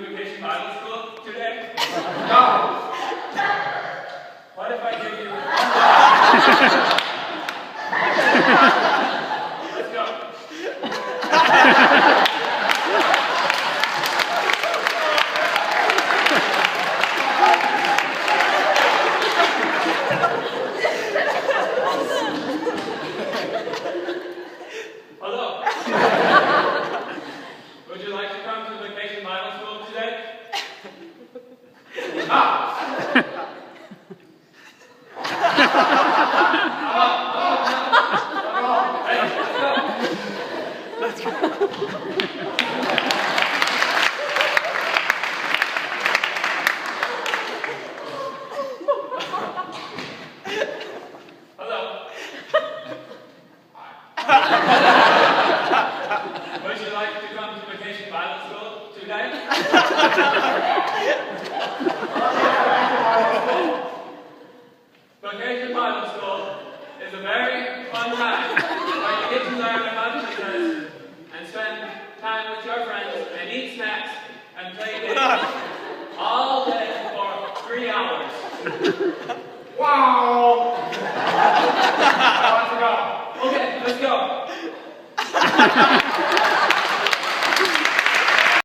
Vacation Bible School today? No. What if I give you Let's go. Hello. Would you like to come to Vacation Bible School today? Ah. Let's go. Hello. Would you like to come to Vacation Bible School today? Vacation Bible School is a very fun time where you get to learn about Jesus and spend time with your friends and eat snacks and play games all day for 3 hours. Wow! I want to go. Okay, let's go.